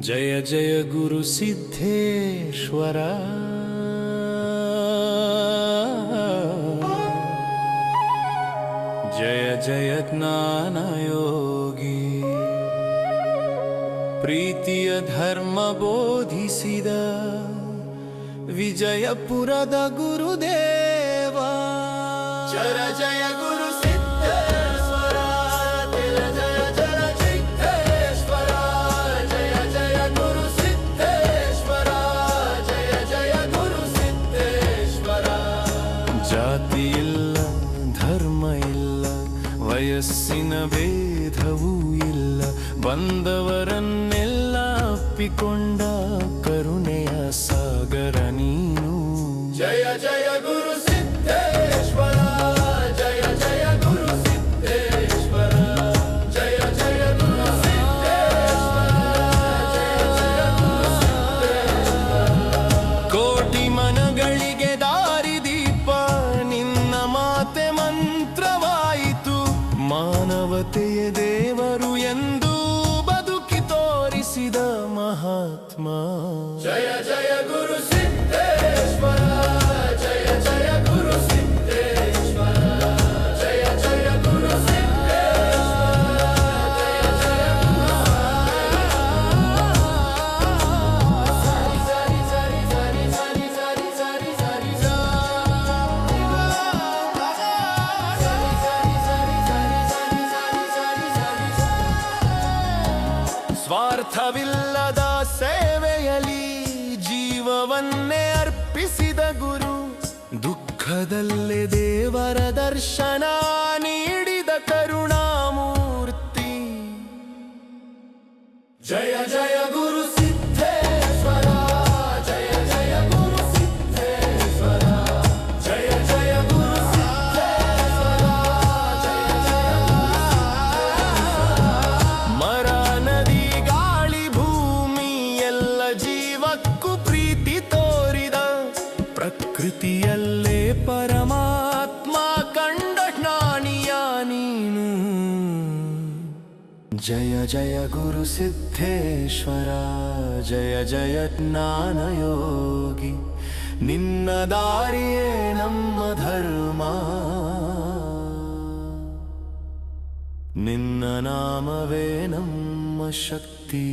ಜಯ ಜಯ ಗುರು ಸಿದ್ಧೇಶ್ವರ ಜಯ ಜಯ ಜ್ಞಾನ ಯೋಗಿ ಪ್ರೀತಿಯ ಧರ್ಮ ಬೋಧಿಸಿದ ವಿಜಯಪುರದ ಗುರುದೇವ ಜಯ ಜಯ ಗುರು ಸಿದ್ಧೇಶ್ವರ ಜಯ ಜಯ ಜಯ ಸಿದ್ಧೇಶ್ವರ ಜಯ ಜಯ ಗುರು ಸಿದ್ಧೇಶ್ವರ ಜಯ ಜಯ ಗುರು ಸಿದ್ಧೇಶ್ವರ ಜಾತಿ ಇಲ್ಲ ಧರ್ಮ ಇಲ್ಲ ವಯಸ್ಸಿನ ಭೇದವೂ ಇಲ್ಲ ಬಂದವರನ್ನೆಲ್ಲ ಅಪ್ಪಿಕೊಂಡ ಕರುಣೆಯ ಸಾಗರ ನೀನು ಜಯ ಜಯ ಗುರು ಸಿದ್ಧೇಶ್ವರ ಜಯ ಜಯ ಗುರು ಸಿದ್ಧೇಶ್ವರ ಜಯ ಜಯ ಗುರು ಸಿದ್ಧೇಶ್ವರ ಜಯ ಜಯ ಗುರು ಸಿದ್ಧೇಶ್ವರ ಕೋಟಿ ಮನಗಳಿಗೆ ದಾರಿದೀಪ ನಿನ್ನ ಮಾತೆ ಮಂತ್ರವಾಯಿತು ಮಾನವತೆಯ ದೇವರು ಎಂದು ಬದುಕಿ ತೋರಿಸಿದ ಮಹಾತ್ಮ ಜಯ ಜಯ ಗುರು ಸಿದ್ಧೇಶ್ವರ ಜಯ ಜಯ ಗುರು ಸಿದ್ಧೇಶ್ವರ ಜಯ ಜಯ ಗುರು ಸಿದ್ಧೇಶ್ವರ ಜಯ ಜಯ ಗುರು ಸಾರಿ ಸಾರಿ ಸಾರಿ ಸಾರಿ ಸಾರಿ ಸಾರಿ ಸಾರಿ ಸಾರಿ ಸ್ವಾರ್ಥವಿಲ್ಲದ ಸೇವೆಯಲ್ಲಿ ಜೀವವನ್ನೇ ಅರ್ಪಿಸಿದ ಗುರು ದುಃಖದಲ್ಲೇ ದೇವರ ದರ್ಶನ ನೀಡಿದ ಕರುಣಾಮೂರ್ತಿ ಜಯ ಜಯ ಗುರು ಸಿದ್ಧೇಶ್ವರ ಜಯ ಜಯ ಗುರು ಸಿದ್ಧೇಶ್ವರ ಜಯ ಜಯ ಗುರು ಸಿದ್ಧೇಶ್ವರ ಜಯ ಜಯ ಮರ ನದಿ ಗಾಳಿ ಭೂಮಿ ಎಲ್ಲ ಜೀವಕ್ಕೂ ಪ್ರೀತಿ ತೋರಿದ ಪ್ರಕೃತಿಯಲ್ಲೇ ಪರಮಾತ್ಮ ಕಂಡ ಜ್ಞಾನಿಯ ನೀನು ಜಯ ಜಯ ಗುರು ಸಿದ್ಧೇಶ್ವರ ಜಯ ಜಯ ಜ್ಞಾನ ಯೋಗಿ ನಿನ್ನ ದಾರಿಯೇ ನಮ್ಮ ಧರ್ಮ ನಿನ್ನ ನಾಮವೇ ನಮ್ಮ ಶಕ್ತಿ